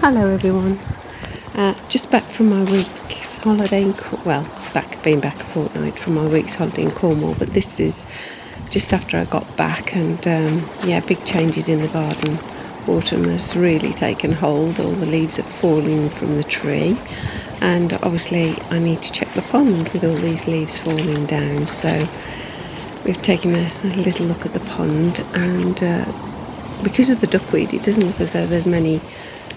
Hello everyone, just back from my week's holiday been back a fortnight from my week's holiday in Cornwall, but this is just after I got back, and big changes in the garden. Autumn has really taken hold, all the leaves are falling from the tree, and obviously I need to check the pond with all these leaves falling down, so we've taken a little look at the pond, and because of the duckweed it doesn't look as though there's many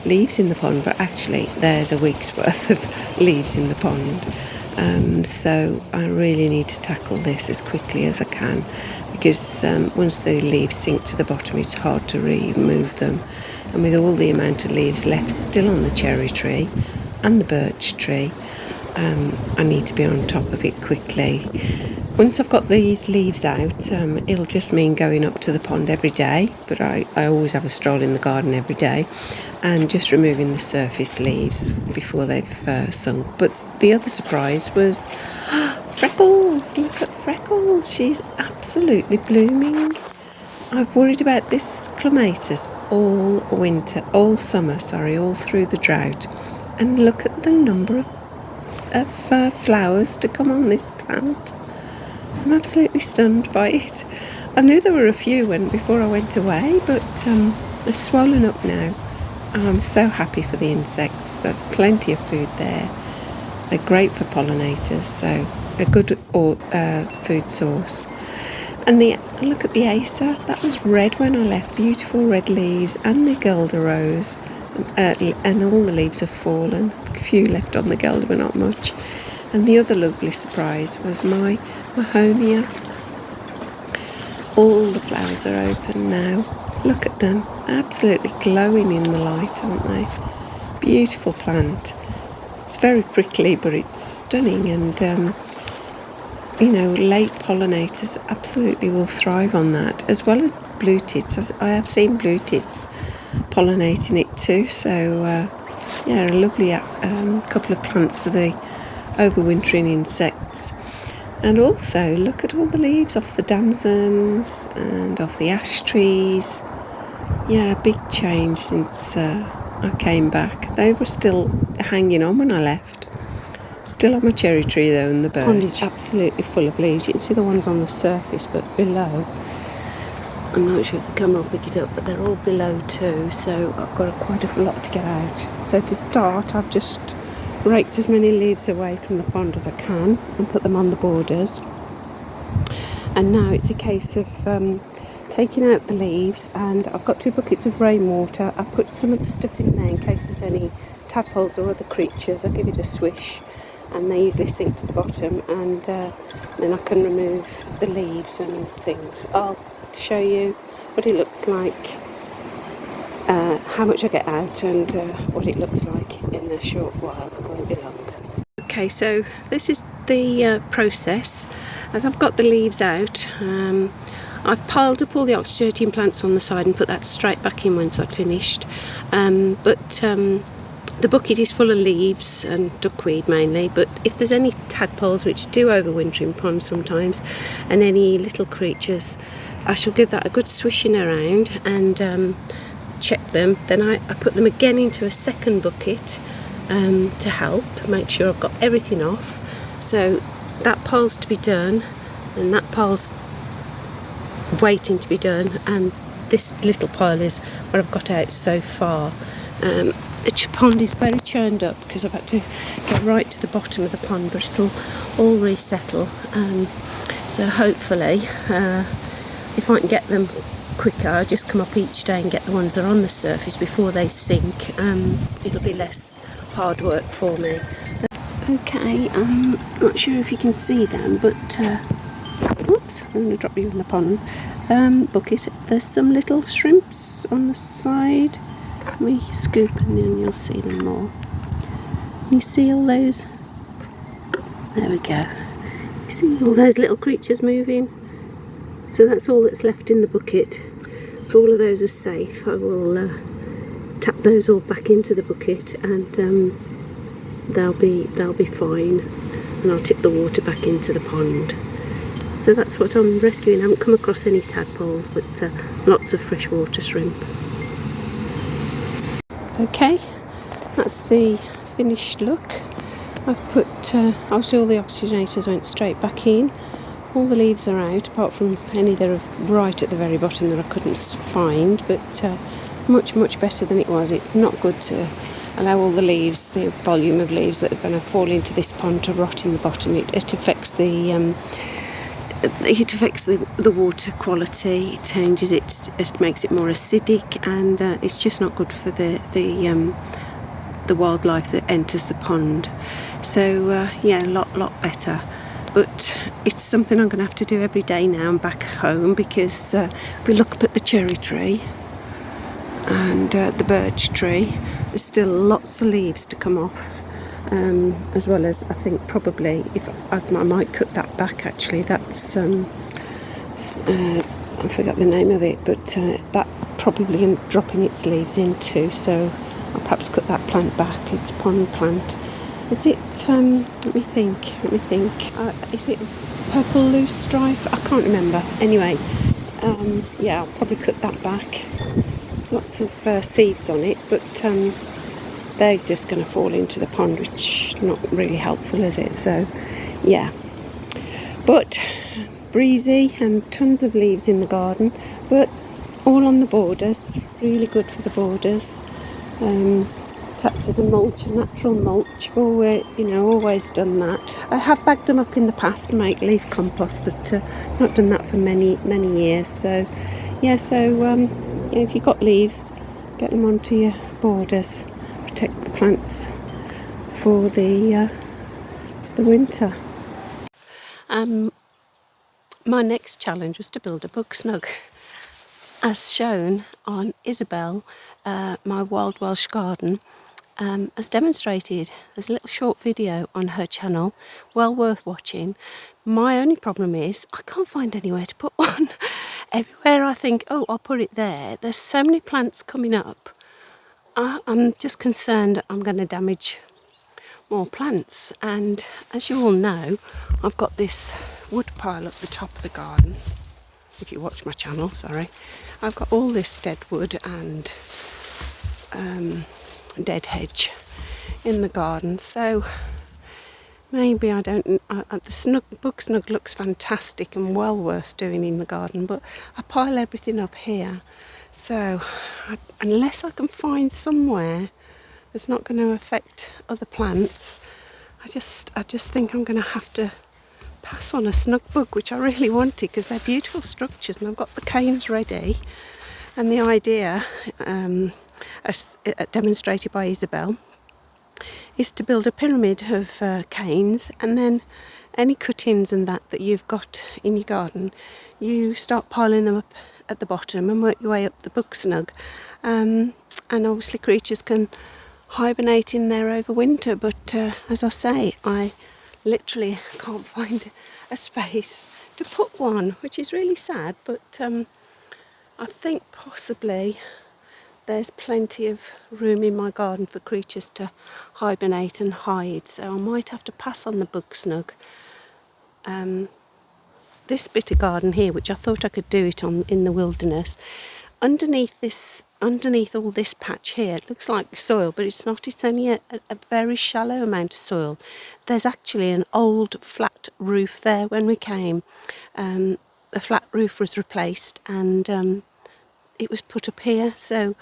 leaves in the pond, but actually there's a week's worth of leaves in the pond, so I really need to tackle this as quickly as I can, because once the leaves sink to the bottom it's hard to remove them, and with all the amount of leaves left still on the cherry tree and the birch tree, I need to be on top of it quickly. Once I've got these leaves out, it'll just mean going up to the pond every day, but I always have a stroll in the garden every day, and just removing the surface leaves before they've sunk. But the other surprise was Freckles! Look at Freckles! She's absolutely blooming. I've worried about this clematis all through the drought, and look at the number of flowers to come on this plant. I'm absolutely stunned by it. I knew there were a few before I went away, but they're swollen up now. I'm so happy for the insects. There's plenty of food there. They're great for pollinators, so a good food source. And look at the Acer. That was red when I left. Beautiful red leaves, and the Guelder rose. And all the leaves have fallen. A few left on the Guelder, but not much. And the other lovely surprise was my Mahonia. All the flowers are open now. Look at them, absolutely glowing in the light, aren't they? Beautiful plant. It's very prickly, but it's stunning, and late pollinators absolutely will thrive on that, as well as blue tits. I have seen blue tits pollinating it too, so a lovely couple of plants for the overwintering insects. And also look at all the leaves off the damsons and off the ash trees. Big change since I came back. They were still hanging on when I left. Still on my cherry tree though, and the birch. The pond is absolutely full of leaves. You can see the ones on the surface, but below, I'm not sure if the camera will pick it up, but they're all below too, so I've got quite a lot to get out. So to start, I've just raked as many leaves away from the pond as I can and put them on the borders, and now it's a case of taking out the leaves, and I've got 2 buckets of rainwater. I put some of the stuff in there in case there's any tadpoles or other creatures. I'll give it a swish and they usually sink to the bottom, and then I can remove the leaves and things. I'll show you what it looks like, how much I get out, and what it looks like in a short while. It won't be long. Okay, so this is the process. As I've got the leaves out, I've piled up all the oxygenating plants on the side and put that straight back in once I'd finished. The bucket is full of leaves and duckweed mainly, but if there's any tadpoles, which do overwinter in ponds sometimes, and any little creatures, I shall give that a good swishing around and check them. Then I put them again into a second bucket to help make sure I've got everything off. So that pile's to be done, and that pile's waiting to be done, and this little pile is what I've got out so far. The pond is very churned up because I've had to get right to the bottom of the pond, but it'll all resettle. So hopefully, if I can get them quicker, I'll just come up each day and get the ones that are on the surface before they sink. It'll be less hard work for me. Okay, I'm not sure if you can see them, but oops, I'm going to drop you in the pond bucket. There's some little shrimps on the side. We scoop and then you'll see them more. You see all those? There we go. You see all those little creatures moving? So that's all that's left in the bucket. So all of those are safe. I will tap those all back into the bucket, and they'll be fine. And I'll tip the water back into the pond. So that's what I'm rescuing. I haven't come across any tadpoles, but lots of freshwater shrimp. Okay, that's the finished look. I've put, obviously all the oxygenators went straight back in. All the leaves are out, apart from any that are right at the very bottom that I couldn't find, but much better than it was. It's not good to allow all the leaves, the volume of leaves that are going to fall into this pond, to rot in the bottom. It affects the water quality. It changes it. It makes it more acidic, and it's just not good for the wildlife that enters the pond. So yeah, a lot better. But it's something I'm going to have to do every day now I'm back home, because if we look up at the cherry tree and the birch tree, there's still lots of leaves to come off, as well as, I think probably, if I might cut that back actually. That's I forgot the name of it, but that probably dropping its leaves in too, so I'll perhaps cut that plant back. It's a pond plant. Is it, let me think, is it purple loose strife? I can't remember. Anyway, yeah, I'll probably cut that back. Lots of seeds on it, but they're just going to fall into the pond, which is not really helpful, is it? So, yeah. But breezy and tons of leaves in the garden, but all on the borders. Really good for the borders. Acts as a mulch, a natural mulch. Always, always done that. I have bagged them up in the past to make leaf compost, but not done that for many years. So yeah, if you've got leaves, get them onto your borders. Protect the plants for the winter. My next challenge was to build a bug snug, as shown on Isabel, my wild Welsh garden. As demonstrated, there's a little short video on her channel, well worth watching. My only problem is I can't find anywhere to put one. Everywhere I think, oh, I'll put it there, there's so many plants coming up. I'm just concerned I'm going to damage more plants. And as you all know, I've got this wood pile up the top of the garden. If you watch my channel, sorry. I've got all this dead wood and dead hedge in the garden, so maybe I don't. The bug snug looks fantastic and well worth doing in the garden, but I pile everything up here, so unless I can find somewhere that's not going to affect other plants, I just think I'm going to have to pass on a snug bug, which I really wanted because they're beautiful structures, and I've got the canes ready. And the idea, as demonstrated by Isabel, is to build a pyramid of canes, and then any cuttings and that you've got in your garden, you start piling them up at the bottom and work your way up the bug snug. And obviously creatures can hibernate in there over winter, but as I say, I literally can't find a space to put one, which is really sad, but I think possibly there's plenty of room in my garden for creatures to hibernate and hide, so I might have to pass on the bug snug. This bit of garden here, which I thought I could do it on in the wilderness, underneath all this patch here, it looks like soil, but it's not. It's only a very shallow amount of soil. There's actually an old flat roof there when we came. The flat roof was replaced, and it was put up here, so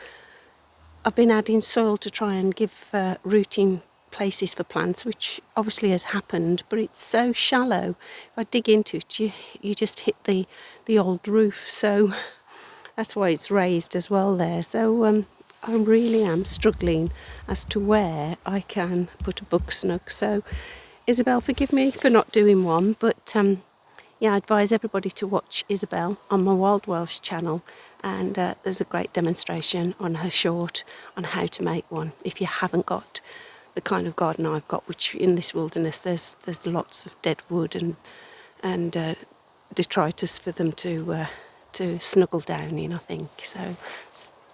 I've been adding soil to try and give rooting places for plants, which obviously has happened, but it's so shallow. If I dig into it, you just hit the old roof, so that's why it's raised as well there. So I really am struggling as to where I can put a bug snug. So Isabel, forgive me for not doing one, but yeah, I advise everybody to watch Isabel on my Wild Welsh channel, and there's a great demonstration on her short on how to make one if you haven't got the kind of garden I've got, which in this wilderness there's lots of dead wood and detritus for them to snuggle down in, I think. So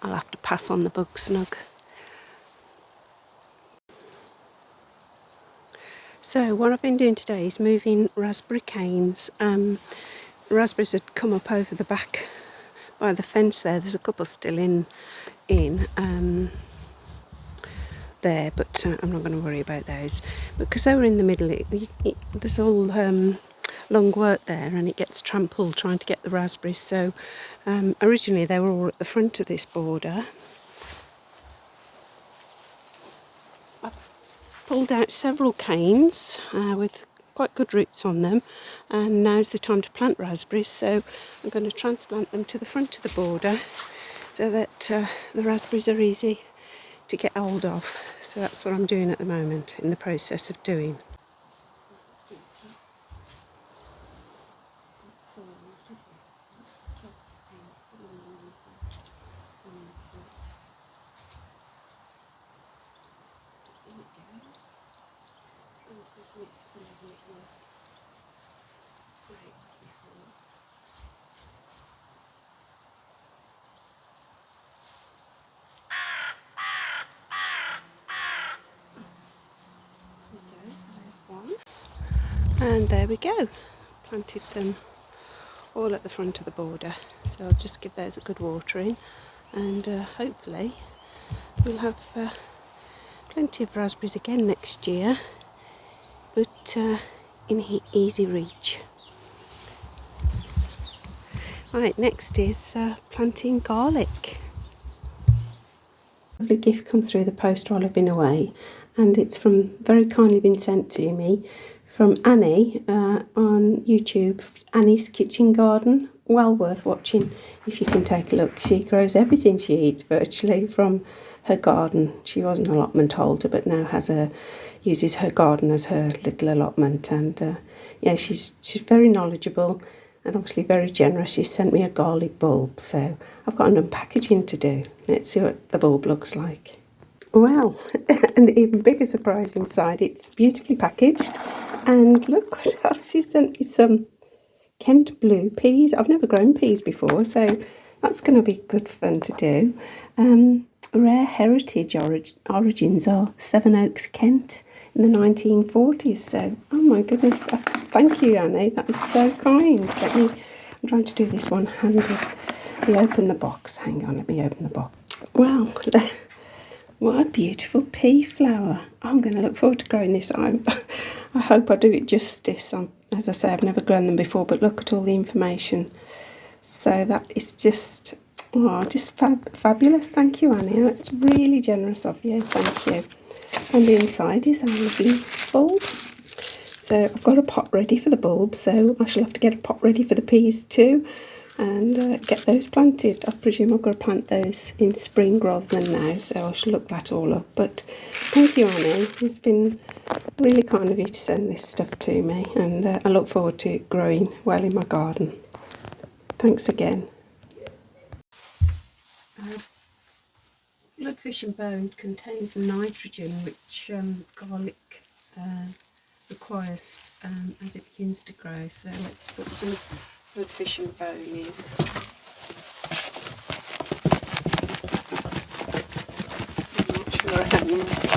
I'll have to pass on the bug snug. So what I've been doing today is moving raspberry canes. Raspberries had come up over the back by the fence there. There's a couple still in. there, but I'm not going to worry about those. But because they were in the middle, there's all long work there, and it gets trampled trying to get the raspberries. So originally they were all at the front of this border. I've pulled out several canes with quite good roots on them, and now's the time to plant raspberries, so I'm going to transplant them to the front of the border so that the raspberries are easy to get hold of. So that's what I'm doing at the moment, in the process of doing. And there we go, planted them all at the front of the border, so I'll just give those a good watering, and hopefully we'll have plenty of raspberries again next year, but in easy reach. Right, next is planting garlic. Lovely gift come through the post while I've been away, and it's very kindly been sent to me from Annie on YouTube, Annie's Kitchen Garden. Well worth watching if you can take a look. She grows everything she eats virtually from her garden. She was an allotment holder, but now uses her garden as her little allotment. And yeah, she's very knowledgeable and obviously very generous. She sent me a garlic bulb, so I've got an unpackaging to do. Let's see what the bulb looks like. Wow, and the even bigger surprise inside, it's beautifully packaged. And look what else she sent me, some Kent blue peas. I've never grown peas before, so that's going to be good fun to do. Rare heritage origins are Seven Oaks, Kent in the 1940s. So, oh my goodness, thank you, Annie. That is so kind. I'm trying to do this one-handed. Let me open the box. Hang on, let me open the box. Wow. What a beautiful pea flower. I'm going to look forward to growing this. I hope I do it justice. As I say, I've never grown them before, but look at all the information. So that is just fabulous. Thank you, Annie. It's really generous of you. Thank you. And the inside is a lovely bulb. So I've got a pot ready for the bulb, so I shall have to get a pot ready for the peas too, and get those planted. I presume I've got to plant those in spring rather than now, so I shall look that all up. But thank you, Annie. It's been really kind of you to send this stuff to me, and I look forward to it growing well in my garden. Thanks again. Bloodfish and bone contains nitrogen, which garlic requires as it begins to grow. So let's put some bloodfish and bone in. I'm not sure I have enough.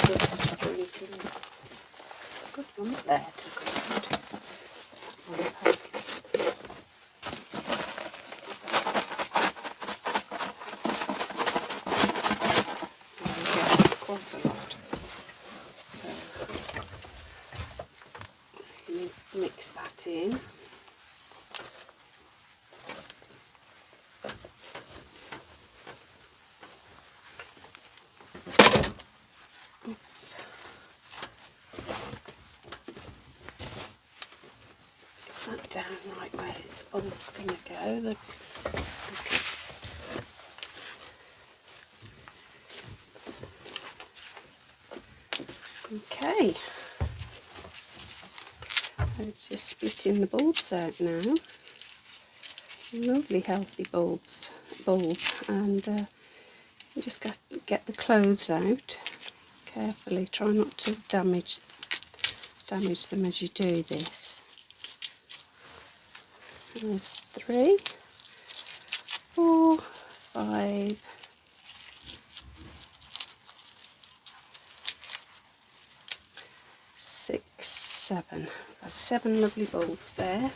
It's a good one there to ground. It's quite a lot. So mix that in. Oops. Get that down right where the bulb's going to go. Okay. It's just splitting the bulbs out now. Lovely healthy bulb, and you just got to get the clothes out carefully. Try not to damage them as you do this. And there's 3, 4, 5, 6, 7. That's 7 lovely bulbs there.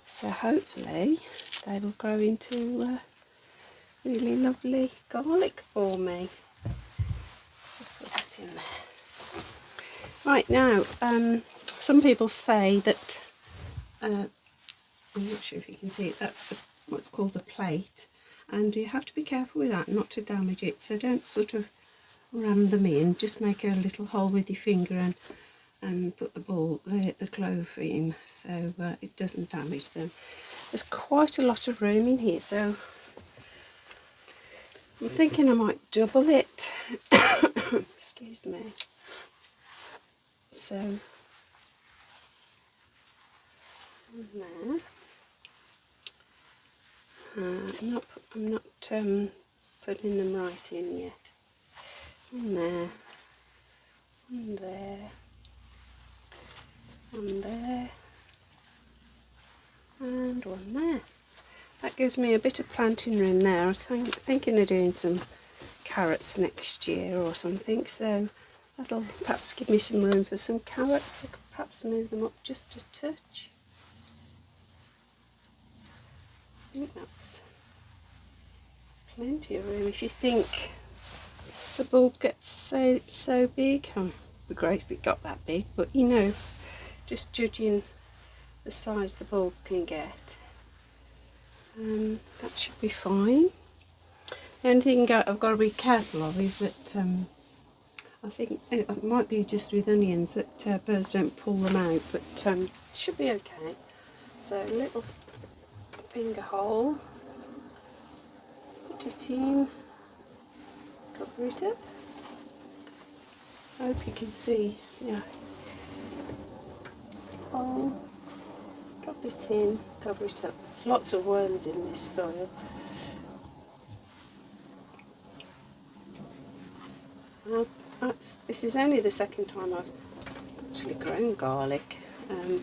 So hopefully they will grow into really lovely garlic for me. in there. Right, now, some people say that, I'm not sure if you can see it, that's what's called the plate, and you have to be careful with that not to damage it, so don't sort of ram them in, just make a little hole with your finger and put the clove in so it doesn't damage them. There's quite a lot of room in here, so I'm thinking I might double it. Excuse me. So, there. I'm not putting them right in yet. One there, one there, one there, and one there. That gives me a bit of planting room there. I was thinking of doing some carrots next year or something, so that'll perhaps give me some room for some carrots. I could perhaps move them up just a touch. I think that's plenty of room. If you think the bulb gets so big, it'd be great if it got that big, but you know, just judging the size the bulb can get, that should be fine. The only thing I've got to be careful of is that I think it might be just with onions that birds don't pull them out, but it should be okay. So a little finger hole, put it in, cover it up. I hope you can see, yeah. Hole, drop it in, cover it up. There's lots of worms in this soil. This is only the second time I've actually grown garlic,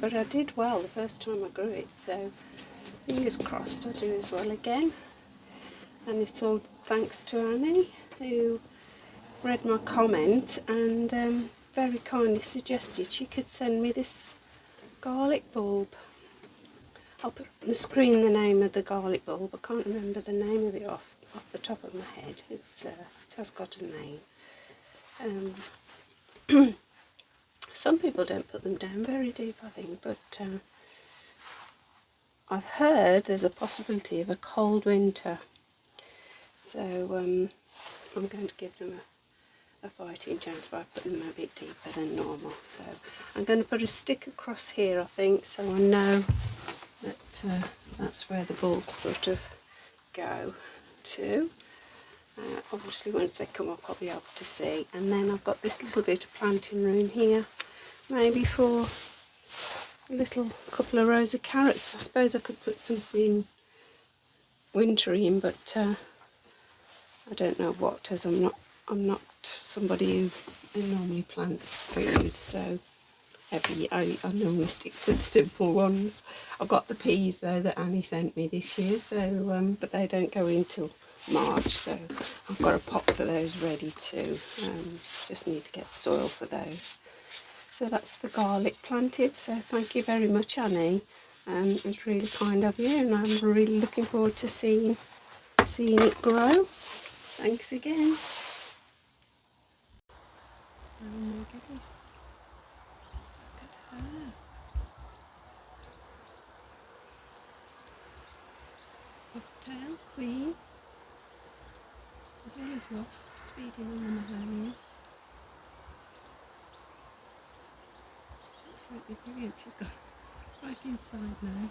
but I did well the first time I grew it, so fingers crossed I'll do as well again. And it's all thanks to Annie, who read my comment and very kindly suggested she could send me this garlic bulb. I'll put on the screen the name of the garlic bulb. I can't remember the name of it off the top of my head. It has got a name. Some people don't put them down very deep, I think, but I've heard there's a possibility of a cold winter, so I'm going to give them a fighting chance by putting them a bit deeper than normal. So I'm going to put a stick across here, I think, so I know that that's where the bulbs sort of go to. Obviously once they come up I'll be able to see, and then I've got this little bit of planting room here, maybe for a little couple of rows of carrots. I suppose I could put something wintry in, but I don't know what, as I'm not somebody who normally plants food, so I normally stick to the simple ones. I've got the peas though that Annie sent me this year, so but they don't go in till March, so I've got a pot for those ready too. Just need to get soil for those. So that's the garlic planted, so thank you very much, Annie. It was really kind of you, and I'm really looking forward to seeing it grow. Thanks again. Oh my goodness, look at her. Pufftail queen, as well as wasps feeding on the mahonia. Absolutely brilliant. She's got right inside now.